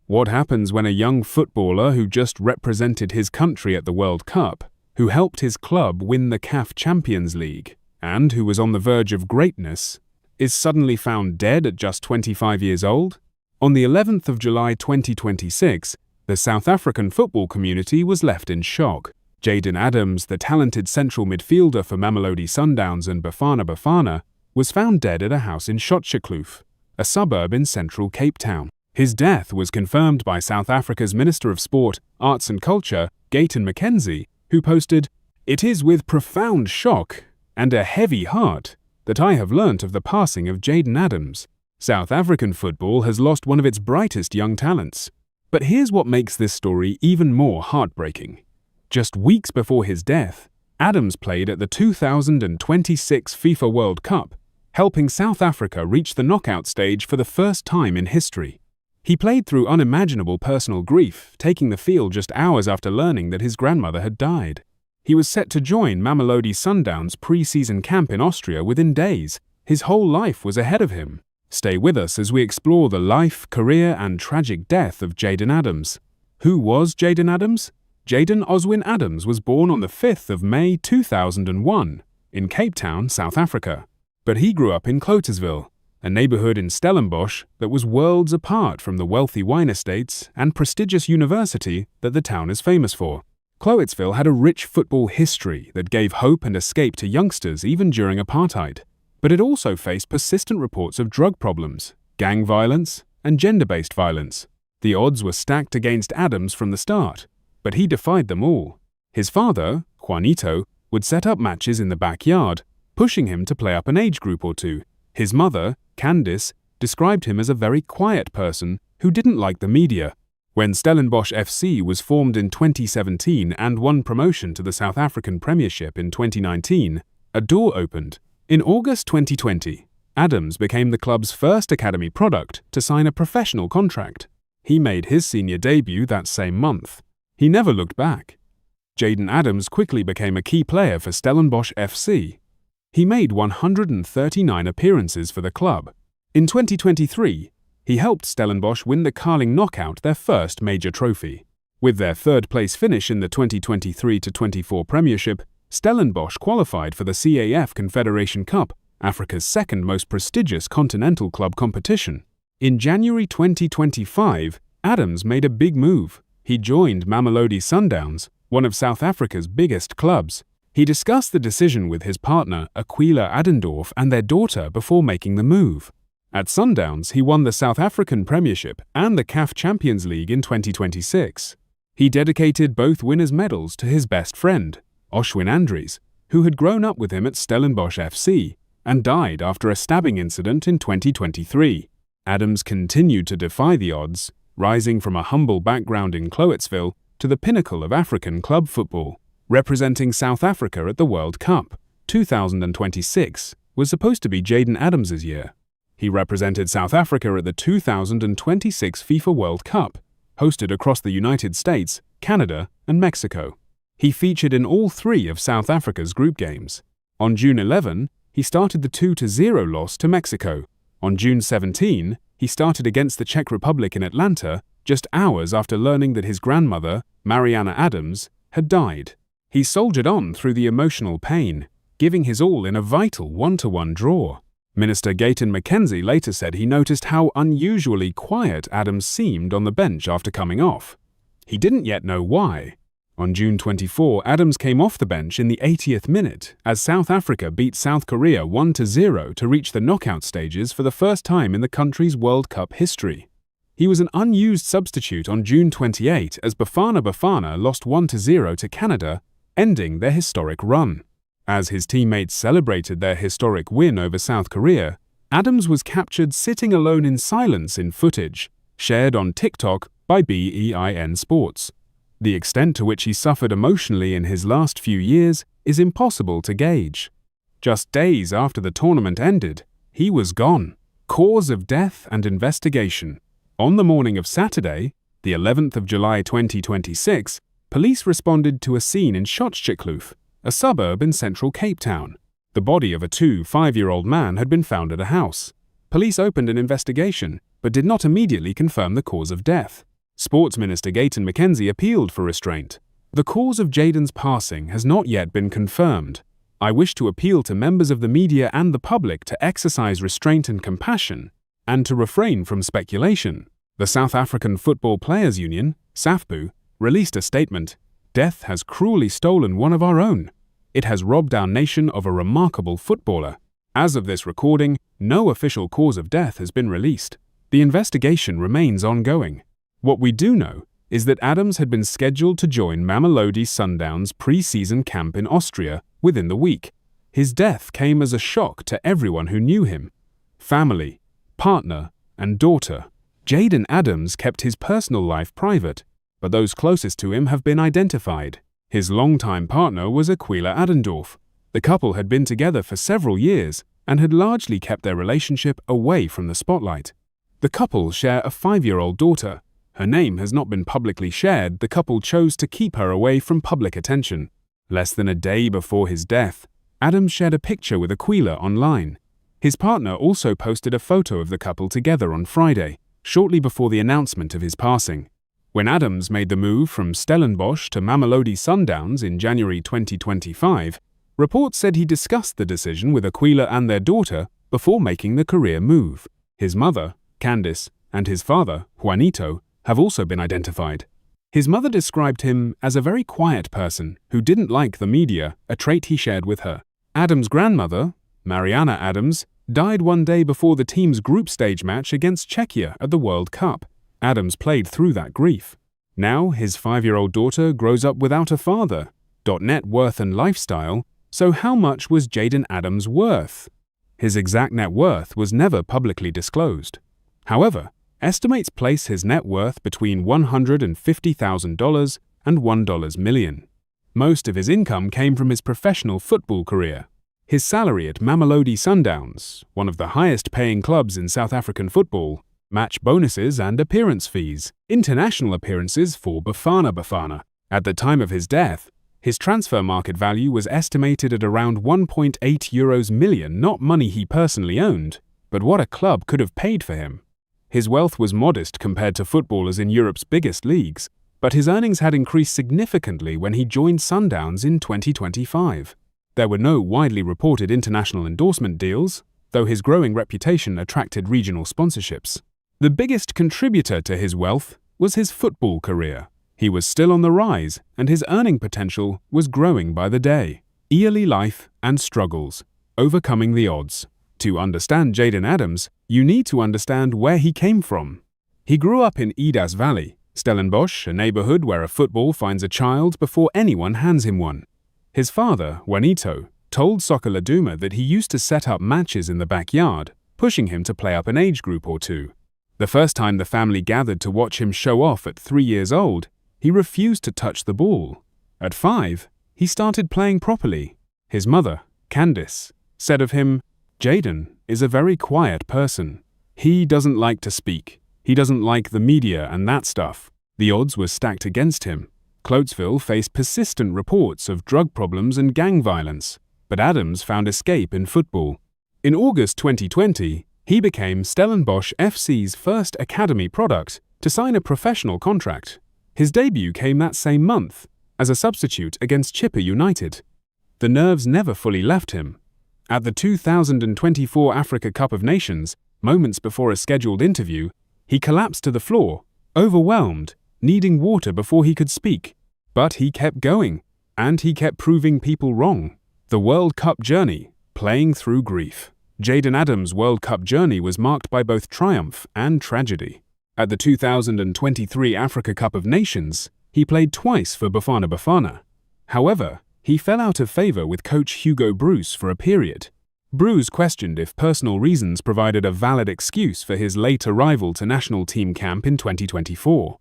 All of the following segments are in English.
What happens when a young footballer who just represented his country at the World Cup, who helped his club win the CAF Champions League, and who was on the verge of greatness, is suddenly found dead at just 25 years old? On the 11th of July 2026, the South African football community was left in shock. Jayden Adams, the talented central midfielder for Mamelodi Sundowns and Bafana Bafana, was found dead at a house in Potchefstroom, a suburb in central Cape Town. His death was confirmed by South Africa's Minister of Sport, Arts and Culture, Jayden Adams, who posted, "It is with profound shock and a heavy heart that I have learnt of the passing of Jayden Adams. South African football has lost one of its brightest young talents." But here's what makes this story even more heartbreaking. Just weeks before his death, Adams played at the 2026 FIFA World Cup, helping South Africa reach the knockout stage for the first time in history. He played through unimaginable personal grief, taking the field just hours after learning that his grandmother had died. He was set to join Mamelodi Sundowns' pre-season camp in Austria within days. His whole life was ahead of him. Stay with us as we explore the life, career, and tragic death of Jayden Adams. Who was Jayden Adams? Jayden Oswin Adams was born on the 5th of May 2001 in Cape Town, South Africa. But he grew up in Clotersville, a neighborhood in Stellenbosch that was worlds apart from the wealthy wine estates and prestigious university that the town is famous for. Clotersville had a rich football history that gave hope and escape to youngsters even during apartheid. But it also faced persistent reports of drug problems, gang violence, and gender-based violence. The odds were stacked against Adams from the start, but he defied them all. His father, Juanito, would set up matches in the backyard, pushing him to play up an age group or two. His mother, Candice, described him as a very quiet person who didn't like the media. When Stellenbosch FC was formed in 2017 and won promotion to the South African Premiership in 2019, a door opened. In August 2020, Adams became the club's first academy product to sign a professional contract. He made his senior debut that same month. He never looked back. Jayden Adams quickly became a key player for Stellenbosch FC. He made 139 appearances for the club. In 2023, he helped Stellenbosch win the Carling Knockout, their first major trophy. With their third-place finish in the 2023-24 Premiership, Stellenbosch qualified for the CAF Confederation Cup, Africa's second most prestigious continental club competition. In January 2025, Adams made a big move. He joined Mamelodi Sundowns, one of South Africa's biggest clubs. He discussed the decision with his partner, Aquila Adendorf, and their daughter before making the move. At Sundowns, he won the South African Premiership and the CAF Champions League in 2026. He dedicated both winners' medals to his best friend, Oswin Andries, who had grown up with him at Stellenbosch FC and died after a stabbing incident in 2023. Adams continued to defy the odds, rising from a humble background in Clotersville to the pinnacle of African club football. Representing South Africa at the World Cup, 2026 was supposed to be Jayden Adams' year. He represented South Africa at the 2026 FIFA World Cup, hosted across the United States, Canada, and Mexico. He featured in all three of South Africa's group games. On June 11, he started the 2-0 loss to Mexico. On June 17, he started against the Czech Republic in Atlanta, just hours after learning that his grandmother, Mariana Adams, had died. He soldiered on through the emotional pain, giving his all in a vital 1-1 draw. Minister Jayden Adams later said he noticed how unusually quiet Adams seemed on the bench after coming off. He didn't yet know why. On June 24, Adams came off the bench in the 80th minute as South Africa beat South Korea 1-0 to reach the knockout stages for the first time in the country's World Cup history. He was an unused substitute on June 28 as Bafana Bafana lost 1-0 to Canada, ending their historic run. As his teammates celebrated their historic win over South Korea, Adams was captured sitting alone in silence in footage, shared on TikTok by BEIN Sports. The extent to which he suffered emotionally in his last few years is impossible to gauge. Just days after the tournament ended, he was gone. Cause of death and investigation. On the morning of Saturday, the 11th of July 2026, police responded to a scene in Potchefstroom, a suburb in central Cape Town. The body of a 5-year-old man had been found at a house. Police opened an investigation, but did not immediately confirm the cause of death. Sports Minister Jayden Adams appealed for restraint. The cause of Jayden's passing has not yet been confirmed. I wish to appeal to members of the media and the public to exercise restraint and compassion, and to refrain from speculation. The South African Football Players Union, SAFPU, released a statement. Death has cruelly stolen one of our own. It has robbed our nation of a remarkable footballer. As of this recording, no official cause of death has been released. The investigation remains ongoing. What we do know is that Adams had been scheduled to join Mamelodi Sundowns' pre-season camp in Austria within the week. His death came as a shock to everyone who knew him. Family, partner, and daughter. Jayden Adams kept his personal life private, but those closest to him have been identified. His longtime partner was Aquila Adendorf. The couple had been together for several years and had largely kept their relationship away from the spotlight. The couple share a 5-year-old daughter. Her name has not been publicly shared. The couple chose to keep her away from public attention. Less than a day before his death, Adams shared a picture with Aquila online. His partner also posted a photo of the couple together on Friday, shortly before the announcement of his passing. When Adams made the move from Stellenbosch to Mamelodi Sundowns in January 2025, reports said he discussed the decision with Aquila and their daughter before making the career move. His mother, Candice, and his father, Juanito, have also been identified. His mother described him as a very quiet person who didn't like the media, a trait he shared with her. Adams' grandmother, Mariana Adams, died one day before the team's group stage match against Czechia at the World Cup. Adams played through that grief. Now his 5-year-old daughter grows up without a father. Net worth and lifestyle. So how much was Jayden Adams worth? His exact net worth was never publicly disclosed. However, estimates place his net worth between $150,000 and $1 million. Most of his income came from his professional football career. His salary at Mamelodi Sundowns, one of the highest-paying clubs in South African football, match bonuses and appearance fees, international appearances for Bafana Bafana. At the time of his death, his transfer market value was estimated at around €1.8 million, not money he personally owned, but what a club could have paid for him. His wealth was modest compared to footballers in Europe's biggest leagues, but his earnings had increased significantly when he joined Sundowns in 2025. There were no widely reported international endorsement deals, though his growing reputation attracted regional sponsorships. The biggest contributor to his wealth was his football career. He was still on the rise, and his earning potential was growing by the day. Early life and struggles, overcoming the odds. To understand Jayden Adams, you need to understand where he came from. He grew up in Idas Valley, Stellenbosch, a neighborhood where a football finds a child before anyone hands him one. His father, Juanito, told Soccer Laduma that he used to set up matches in the backyard, pushing him to play up an age group or two. The first time the family gathered to watch him show off at 3 years old, he refused to touch the ball. At 5, he started playing properly. His mother, Candice, said of him, "Jayden is a very quiet person. He doesn't like to speak. He doesn't like the media and that stuff." The odds were stacked against him. Cloutesville faced persistent reports of drug problems and gang violence, but Adams found escape in football. In August 2020, he became Stellenbosch FC's first academy product to sign a professional contract. His debut came that same month, as a substitute against Chippa United. The nerves never fully left him. At the 2024 Africa Cup of Nations, moments before a scheduled interview, he collapsed to the floor, overwhelmed, needing water before he could speak. But he kept going, and he kept proving people wrong. The World Cup journey, playing through grief. Jayden Adams' World Cup journey was marked by both triumph and tragedy. At the 2023 Africa Cup of Nations, he played twice for Bafana Bafana. However, he fell out of favor with coach Hugo Broos for a period. Broos questioned if personal reasons provided a valid excuse for his late arrival to national team camp in 2024.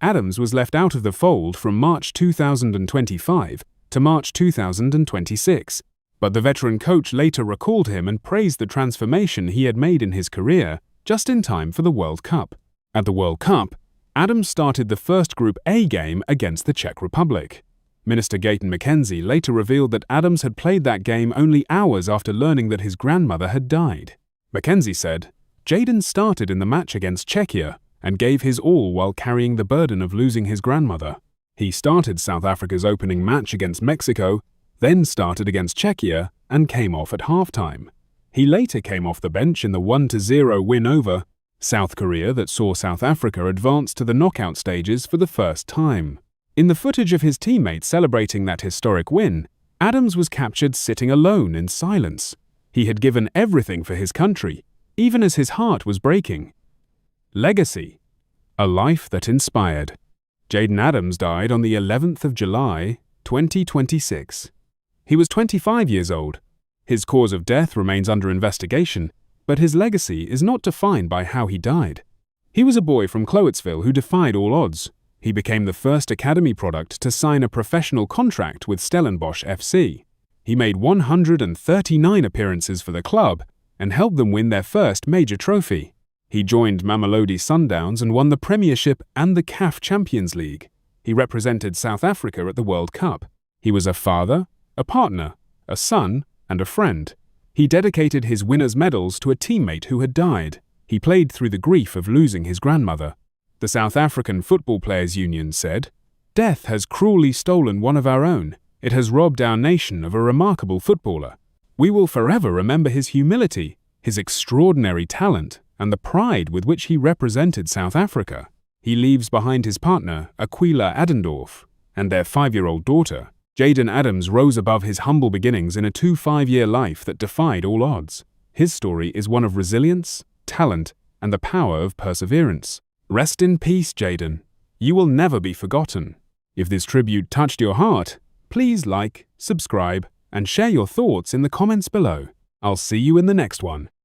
Adams was left out of the fold from March 2025 to March 2026, but the veteran coach later recalled him and praised the transformation he had made in his career just in time for the World Cup. At the World Cup, Adams started the first Group A game against the Czech Republic. Minister Jayden Adams later revealed that Adams had played that game only hours after learning that his grandmother had died. Mackenzie said, "Jayden started in the match against Czechia, and gave his all while carrying the burden of losing his grandmother. He started South Africa's opening match against Mexico, then started against Czechia and came off at halftime. He later came off the bench in the 1-0 win over South Korea that saw South Africa advance to the knockout stages for the first time. In the footage of his teammates celebrating that historic win, Adams was captured sitting alone in silence. He had given everything for his country, even as his heart was breaking. Legacy. A life that inspired. Jayden Adams died on the 11th of July, 2026. He was 25 years old. His cause of death remains under investigation, but his legacy is not defined by how he died. He was a boy from Cloetsville who defied all odds. He became the first academy product to sign a professional contract with Stellenbosch FC. He made 139 appearances for the club and helped them win their first major trophy. He joined Mamelodi Sundowns and won the Premiership and the CAF Champions League. He represented South Africa at the World Cup. He was a father, a partner, a son, and a friend. He dedicated his winners' medals to a teammate who had died. He played through the grief of losing his grandmother. The South African Football Players Union said, "Death has cruelly stolen one of our own. It has robbed our nation of a remarkable footballer. We will forever remember his humility, his extraordinary talent, and the pride with which he represented South Africa." He leaves behind his partner, Aquila Adendorf, and their 5-year-old daughter. Jayden Adams rose above his humble beginnings in a 5-year life that defied all odds. His story is one of resilience, talent, and the power of perseverance. Rest in peace, Jayden. You will never be forgotten. If this tribute touched your heart, please like, subscribe, and share your thoughts in the comments below. I'll see you in the next one.